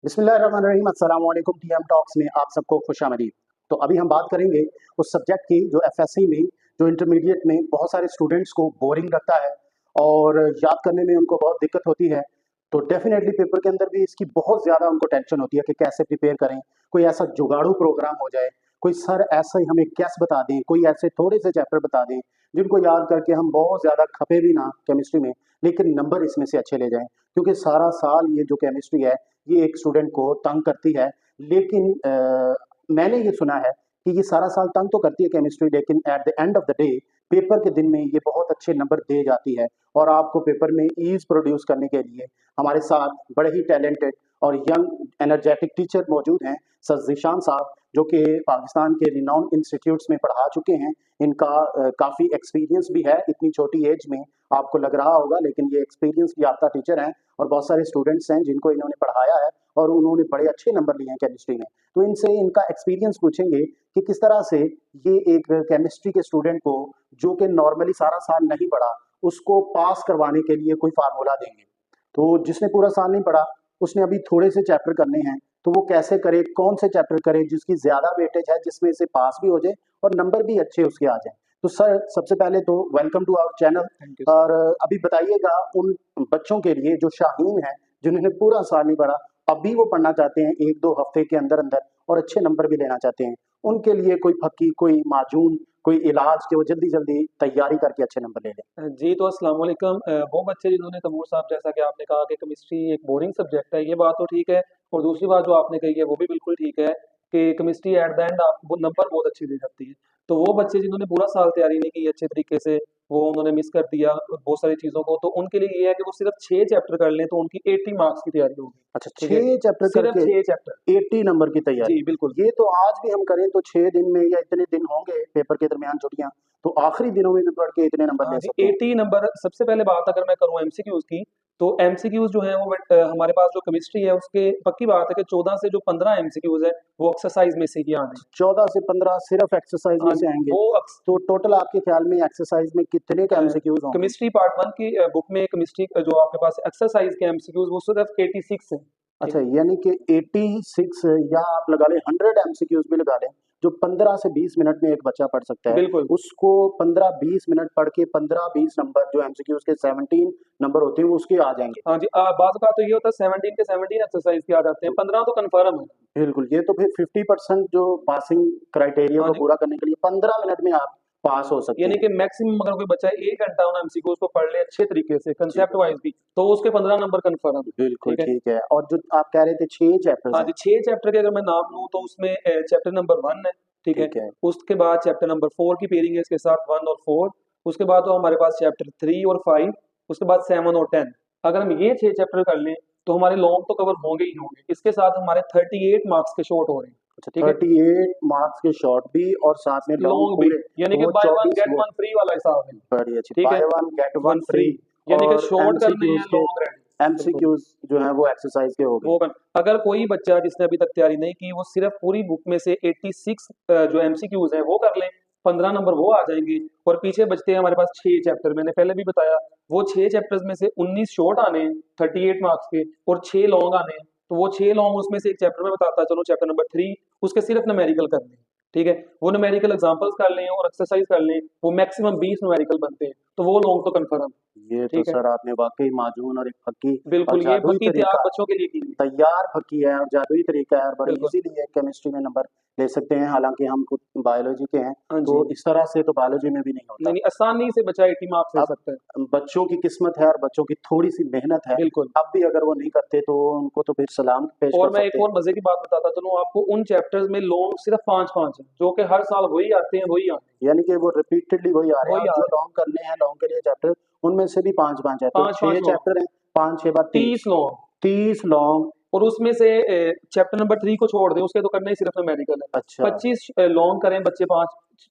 बिस्मिल्लाहिर्रहमानिर्रहीम अस्सलाम वालेकुम। टीएम टॉक्स में आप सबको खुशामदीद। तो अभी हम बात करेंगे उस सब्जेक्ट की जो एफएससी में जो इंटरमीडिएट में बहुत सारे स्टूडेंट्स को बोरिंग लगता है और याद करने में उनको बहुत दिक्कत होती है। तो डेफिनेटली पेपर के अंदर भी इसकी बहुत ज़्यादा उनको टेंशन होती है कि कैसे प्रिपेयर करें, कोई ऐसा जुगाड़ू प्रोग्राम हो जाए, कोई सर ऐसा ही हमें कैस बता दें, कोई ऐसे थोड़े से चैप्टर बता दें जिनको याद करके हम बहुत ज़्यादा खपे भी ना केमिस्ट्री में, लेकिन नंबर इसमें से अच्छे ले जाएं। क्योंकि सारा साल ये जो केमिस्ट्री है ये एक स्टूडेंट को तंग करती है। लेकिन मैंने ये सुना है कि ये सारा साल तंग तो करती है केमिस्ट्री, लेकिन at the end of the day paper के दिन में ये बहुत अच्छे नंबर दे जाती है। और आपको पेपर में ईज प्रोड्यूस करने के लिए हमारे साथ बड़े ही टैलेंटेड और यंग एनर्जेटिक टीचर मौजूद हैं, सर ज़ीशान साहब, जो कि पाकिस्तान के रिनाउंड इंस्टीट्यूट्स में पढ़ा चुके हैं। इनका काफ़ी एक्सपीरियंस भी है इतनी छोटी एज में, आपको लग रहा होगा, लेकिन ये एक्सपीरियंस याफ्ता टीचर हैं और बहुत सारे स्टूडेंट्स हैं जिनको इन्होंने पढ़ाया है और उन्होंने बड़े अच्छे नंबर लिए हैं केमिस्ट्री में। तो इनसे इनका एक्सपीरियंस पूछेंगे कि किस तरह से ये एक केमिस्ट्री के स्टूडेंट को, जो कि नॉर्मली सारा साल नहीं पढ़ा, उसको पास करवाने के लिए कोई फार्मूला देंगे। तो जिसने पूरा साल नहीं पढ़ा उसने अभी थोड़े से चैप्टर करने हैं, तो वो कैसे करे, कौन से चैप्टर करे जिसकी ज़्यादा वेटेज है, जिसमें से पास भी हो जाए और नंबर भी अच्छे उसके आ जाए। तो सर, सबसे पहले तो welcome to our channel. Thank you और अभी बताइएगा उन बच्चों के लिए जो शाहीन है, जिन्होंने पूरा साल नहीं पढ़ा, अभी वो पढ़ना चाहते हैं 1-2 हफ्ते के अंदर अंदर और अच्छे नंबर भी लेना चाहते हैं, उनके लिए कोई फक्की, कोई माजून, कोई इलाज कि वो जल्दी जल्दी तैयारी करके अच्छे नंबर ले लें। जी। तो अस्सलाम वालेकुम। वो बच्चे जिन्होंने तमूर साहब, जैसा कि आपने कहा कि केमिस्ट्री एक बोरिंग सब्जेक्ट है, ये बात तो ठीक है। और दूसरी बात जो आपने कही है वो भी बिल्कुल ठीक है कि केमिस्ट्री एट द एंड आपको नंबर बहुत अच्छी दे जाती है। तो वो बच्चे जिन्होंने पूरा साल तैयारी नहीं की अच्छे तरीके से, वो उन्होंने मिस कर दिया बहुत सारी चीज़ों को, तो उनके लिए ये है कि वो सिर्फ 6 चैप्टर कर लें तो उनकी 80 मार्क्स की तैयारी होगी। अच्छा, ठीक है, 6 चैप्टर सिर्फ करके 6 चैप्टर। 80 नंबर की तैयारी। जी बिल्कुल। ये तो आज भी हम करें तो 6 दिन में या इतने दिन होंगे पेपर के दरमियान छुट्टियां, तो आखिरी दिनों में भी पढ़ के इतने नंबर हाँ ले जी, सकते हैं। 80 नंबर। सबसे पहले बात अगर मैं करूँ एमसीक्यूज़ की, तो एमसीक्यूज़ जो है वो हमारे पास जो केमिस्ट्री है उसके पक्की बात है कि 14 से जो 15 एमसीक्यूज़ है वो एक्सरसाइज में से ही आने हैं। 14 से 15 सिर्फ एक्सरसाइज में हाँ से जी, आएंगे। वो तो टोटल आपके ख्याल में एक्सरसाइज में कितने के एमसीक्यूज होंगे? केमिस्ट्री पार्ट 1 की बुक में केमिस्ट्री जो आपके पास एक्सरसाइज के एमसीक्यूज़ वो सिर्फ 86 हैं। ठीक अच्छा, है। यानी कि 86, या आप लगा लें 100 एमसीक्यूज भी लगा लें, जो 15 से 20 मिनट में एक बच्चा पढ़ सकता है, बिल्कुल। उसको 15-20 मिनट पढ़ के 15-20 नंबर जो एमसीक्यूज के 17 नंबर होते हैं वो उसके आ जाएंगे। हाँ जी, बात का तो ये होता है 17 के 17 एक्सरसाइज के आ जाते हैं, 15 तो कन्फर्म है। बिल्कुल, ये तो फिर 50% जो पासिंग क्राइटेरिया हाँ को जी, पूरा करने के लिए 15 मिनट में आप पास हो सकते यानी हैं। कि मैक्सिमम अगर कोई बच्चा 1 घंटा उन एमसीक्यूज़ को पढ़ ले अच्छे तरीके से जी, कांसेप्ट वाइज़ भी, तो उसके 15 नंबर कन्फर्म है। बिल्कुल ठीक है। ठीक है। और जो आप कह रहे थे 6 चैप्टर्स हाँ हैं। जी, 6 चैप्टर के अगर मैं नाम लूँ तो उसमें चैप्टर नंबर 1 है, ठीक है? ठीक है। उसके बाद चैप्टर नंबर 4 की पेयरिंग है इसके साथ 1 और 4। उसके बाद तो हमारे पास चैप्टर 3 और 5, उसके बाद 7 और 10। अगर हम ये 6 चैप्टर कर लें तो हमारे लॉन्ग तो कवर होंगे ही होंगे। इसके साथ हमारे 38 मार्क्स के शॉर्ट हो रहे हैं, अच्छा, ठीक है? 38 मार्क्स के शॉर्ट भी और साथ में लॉन्ग लॉन्ग भी, पूरे, यानी तो कि वो बाय 1 24 गेट वो 1 फ्री वाला हिसाब है, बड़ी अच्छी, ठीक है? Buy 1 get 1 1 free, free. यानी कि और शॉर्ट करने हैं एमसीक्यूज के लॉन्ग रहने हैं। बिल्कुल। एमसीक्यूज जो हैं वो एक्सरसाइज के हो गए। वो बन अगर कोई बच्चा जिसने अभी तक तैयारी नहीं की वो सिर्फ पूरी बुक में से 86 जो एमसीक्यूज हैं वो कर लें, 15 नंबर वो आ जाएंगे। और पीछे बचते हैं हमारे पास 6 चैप्टर, मैंने पहले भी बताया। वो 6 चैप्टर्स में से 19 शॉर्ट आने हैं 38 मार्क्स के और 6 लॉन्ग आने हैं। तो वो 6 लॉन्ग उसमें से एक चैप्टर में बताता चलो, चैप्टर नंबर 3, उसके सिर्फ न्यूमेरिकल कर लें, ठीक है? वो न्यूमेरिकल एग्जांपल्स कर लें और एक्सरसाइज कर लें, वो मैक्सिमम 20 न्यूमेरिकल बनते हैं, तो वो लॉन्ग तो कन्फर्म, ये तो ठीक है? सर आपने वाकई माजून और एक फक्की और बिल्कुल, ये जादुई पक्की तैयार तरीका, बच्चों के लिए की हुई। तैयार फक्की है और जादुई तरीका है और बड़ी बिल्कुल। इजीली केमिस्ट्री में नंबर ले सकते हैं। हालांकि हम खुद बायोलॉजी के हैं, हाँ तो जी। इस तरह से तो बायोलॉजी में भी नहीं नहीं, होता। नहीं, आसानी से बच्चा 80 मार्क्स ले अब सकता है। बच्चों की किस्मत है और बच्चों की थोड़ी सी मेहनत है, बिल्कुल। अब भी अगर वो नहीं करते तो उनको तो फिर सलाम पेश कर और मैं सकते एक हैं। और मज़े की बात बताता चलूँ आपको, उन चैप्टर्स में लॉन्ग सिर्फ 5-5 हैं, जो कि हर साल वही आते हैं, वही आते हैं, यानी कि वो रिपीटेडली वही आ रहे हैं, वही और आ जो रहे हैं। लॉन्ग करने हैं लॉन्ग के लिए चैप्टर, उनमें से भी 5-5 है, तो 5-5 6 लॉन्ग, चैप्टर हैं, 5-6 बार 30 लॉन्ग। 30 लॉन्ग। और उसमें से चैप्टर नंबर 3 को छोड़ दें, उसके तो करना ही सिर्फ न्यूमेरिकल है। अच्छा। 25 लॉन्ग करें बच्चे,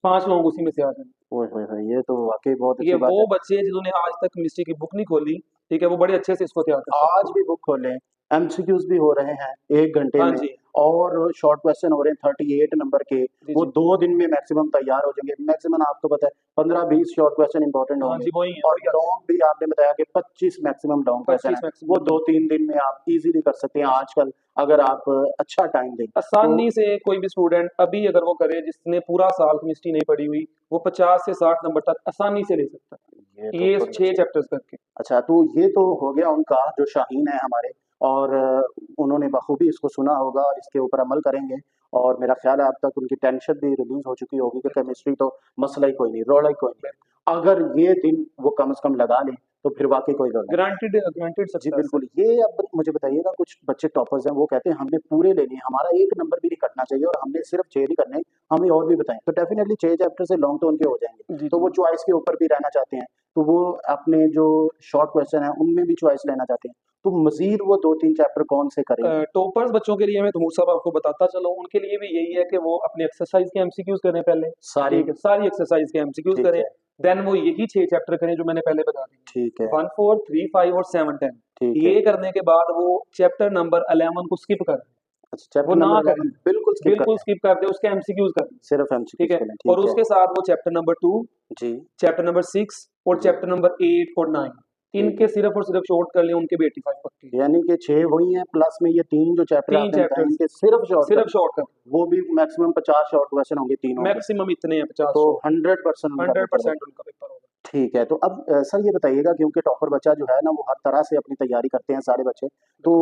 5 लॉन्ग उसी में से आ जाएँ। ओए होए होए, ये तो वाकई बहुत ये अच्छी बात वो है। बच्चे हैं जिन्होंने आज तक केमिस्ट्री की बुक नहीं खोली, ठीक है? वो बड़े अच्छे से इसको तैयार कर सकते आज हैं। भी बुक खोलें, एमसीक्यूज भी हो रहे हैं 1 घंटे हाँ में, जी। और शॉर्ट क्वेश्चन हो रहे हैं 38 नंबर के, जी वो जी 2 दिन में मैक्सिमम तैयार हो जाएंगे। मैक्सिमम आपको पता है 15-20 शॉर्ट क्वेश्चन इंपॉर्टेंट हाँ होंगे, जी वही है और वही लॉन्ग भी आपने बताया कि 25 मैक्सिमम लॉन्ग क्वेश्चन 25 है, वो मैक्सिमम 2-3 दिन में आप इजीली कर सकते हैं आजकल, अगर आप अच्छा टाइम दें तो। आसानी से कोई भी स्टूडेंट अभी अगर वो करे जिसने पूरा साल केमिस्ट्री नहीं पढ़ी हुई, वो 50 से 60 नंबर तक आसानी से ले सकता ये है तो ये बड़ी 6 अच्छी। चैप्टर्स करके। अच्छा, तो ये तो हो गया उनका, जो शाहीन है हमारे, और उन्होंने बखूबी इसको सुना होगा और इसके ऊपर अमल करेंगे, और मेरा ख्याल है अब तक उनकी टेंशन भी रिलीज हो चुकी होगी कि केमिस्ट्री तो मसला ही कोई नहीं, रोड़ा ही कोई नहीं। अगर ये दिन वो कम से कम लगा लें तो फिर वाकई कोई रोड़ा नहीं। ग्रांटेड ग्रांटेड जी सक्सेस है। बिल्कुल। ये अब मुझे बताइएगा, कुछ बच्चे टॉपर्स हैं, वो कहते हैं हमने पूरे लेने हैं, हमारा एक नंबर भी नहीं कटना चाहिए और हमने सिर्फ 6 नहीं करने, हमें और भी बताएं। तो डेफिनेटली 6 चैप्टर से लॉन्ग तो उनके हो जाएंगे, जी तो जी वो चॉइस के ऊपर भी रहना चाहते हैं, तो वो अपने जो शॉर्ट क्वेश्चन है उनमें भी चॉइस लेना चाहते हैं, तो मजीद वो 2-3 चैप्टर कौन से करें? टॉपर्स बच्चों के लिए मैं तमूर साहब आपको बताता चलो, उनके लिए भी यही है कि वो अपने एक्सरसाइज के एमसीक्यूज करें पहले। सारी। ठीक है, सारी एक्सरसाइज के एमसीक्यूज ठीक करें। है। देन वो यही 6 चैप्टर करें जो मैंने पहले बता दिए, ठीक है। 1 4 3 5 और 7 10। ठीक है। ये करने के बाद वो चैप्टर नंबर 11 को स्किप कर, अच्छा, वो चैप्टर ना नंबर करें, 11 बिल्कुल स्किप कर बिल्कुल दें, स्किप कर दे, उसके एमसीक्यूज कर दें। सिर्फ ठीक एमसीक्यूज है, करें, और ठीक है। उसके साथ वो चैप्टर नंबर 2, जी। चैप्टर नंबर 6 और जी। चैप्टर नंबर 8 और 9 ठीक इनके है। सिर्फ और सिर्फ शॉर्ट कर लें, उनके भी 85 पक्के। यानी कि 6 वही हैं, प्लस में ये 3 जो चैप्टर 3 आपने बताए चैप्टर्स इनके सिर्फ शॉर्ट कर सिर्फ लें, शॉर्ट कर, वो भी मैक्सिमम 50 शॉर्ट क्वेश्चन होंगे तीनों के, मैक्सिमम इतने हैं 50 तो शॉर्ट, 100% उनका पेपर होगा। 100% उनका पेपर होगा। ठीक है, तो अब सर ये बताइएगा, क्योंकि टॉपर बच्चा जो है ना वो हर तरह से अपनी तैयारी करते हैं सारे बच्चे, तो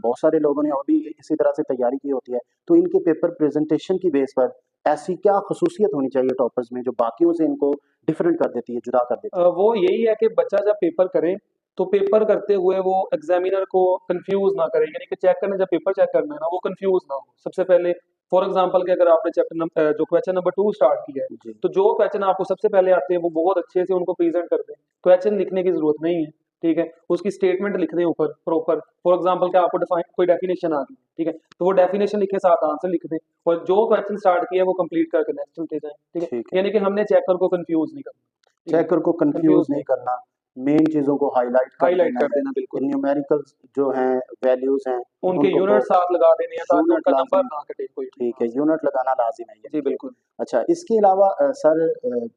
बहुत सारे लोगों ने और भी इसी तरह से तैयारी की होती है, तो इनके पेपर प्रेजेंटेशन की बेस पर ऐसी क्या खसूसियत होनी चाहिए टॉपर्स में जो बाकियों से इनको डिफरेंट कर देती है, जुदा कर देती है? वो यही है कि बच्चा जब पेपर करे तो पेपर करते हुए वो एग्जामिनर को कंफ्यूज ना करे, यानी कि चेक करने जब पेपर चेक करना है ना वो कंफ्यूज ना हो। सबसे पहले फॉर एग्जांपल कि अगर आपने चैप्टर जो क्वेश्चन नंबर 2 स्टार्ट किया है, जी। तो जो क्वेश्चन आपको सबसे पहले आते हैं वो बहुत अच्छे से उनको प्रेजेंट कर दें, क्वेश्चन लिखने की जरूरत नहीं है। ठीक है, उसकी स्टेटमेंट लिख दें ऊपर प्रॉपर। फॉर एग्जांपल कि आपको डिफाइन कोई डेफिनेशन आ गई, ठीक है, तो वो डेफिनेशन लिखे साथ आंसर लिख दें, और जो क्वेश्चन स्टार्ट किया है वो कंप्लीट करके नेक्स्ट चलते जाएं। ठीक है, ठीक है। यानी कि हमने चेकर को कंफ्यूज नहीं करना। ठीक है, चेकर को कंफ्यूज कंफ्यूज नहीं नहीं करना, करना, मेन चीज़ों को हाईलाइट कर हाईलाइट देना कर है, देना बिल्कुल, न्यूमेरिकल्स जो हैं, वैल्यूज़ हैं, उनके उनको यूनिट बॉक्स, साथ लगा देने हैं ताकि यूनिट उनका नंबर लाज़मी, ना कटे कोई भी। ठीक हाँ है, यूनिट लगाना लाज़िम है जी यानी कि। बिल्कुल। अच्छा, इसके अलावा सर,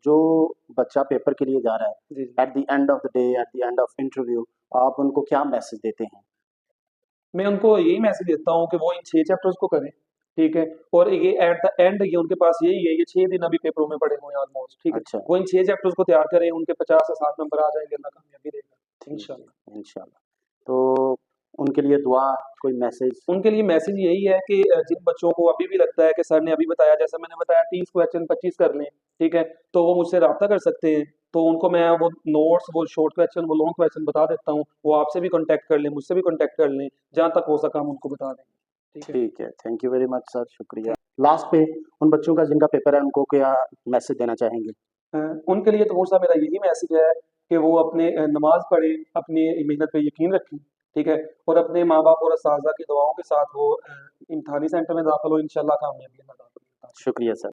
जो बच्चा पेपर के लिए जा रहा जी जी, है, at the end of the day, at the end of interview, आप उनको क्या मैसेज देते हैं? मैं उनको यही मैसेज देता हूँ कि वो इन 6 चैप्टर्स को करें। ठीक है, और ये एट द एंड ये उनके पास यही है, ये 6 दिन अभी पेपरों में पड़े हुए हैं ऑलमोस्ट। ठीक है, अच्छा। वो इन 6 चैप्टर्स को तैयार करें, उनके 50 से 60 नंबर आ जाएंगे, अल्लाह कामयाबी देगा ठीक इंशाल्लाह। है, इंशाल्लाह। तो उनके लिए दुआ, कोई मैसेज? उनके लिए मैसेज यही है कि जिन बच्चों को अभी भी लगता है कि सर ने अभी बताया, जैसा मैंने बताया 30 क्वेश्चन 25 कर लें, ठीक है, तो वो मुझसे रब्ता कर सकते हैं। तो उनको मैं वो नोट्स, वो शॉर्ट क्वेश्चन, वो लॉन्ग क्वेश्चन बता देता हूँ, वो आपसे भी कांटेक्ट कर लें, मुझसे भी कांटेक्ट कर लें, जहाँ तक हो सका हम उनको बता देंगे। ठीक है, ठीक है, thank you very much sir, शुक्रिया। लास्ट पे उन बच्चों का जिनका पेपर है उनको क्या मैसेज देना चाहेंगे? उनके लिए तो मोस्ट मेरा यही मैसेज है कि वो अपने नमाज पढ़ें, अपनी मेहनत पे यकीन रखें। ठीक है, और अपने माँ बाप और असातिज़ा की दुआओं के साथ वो इम्तिहानी सेंटर में दाखिल हो, इंशाल्लाह कामयाबी अल्लाह ताला देता है। शुक्रिया सर।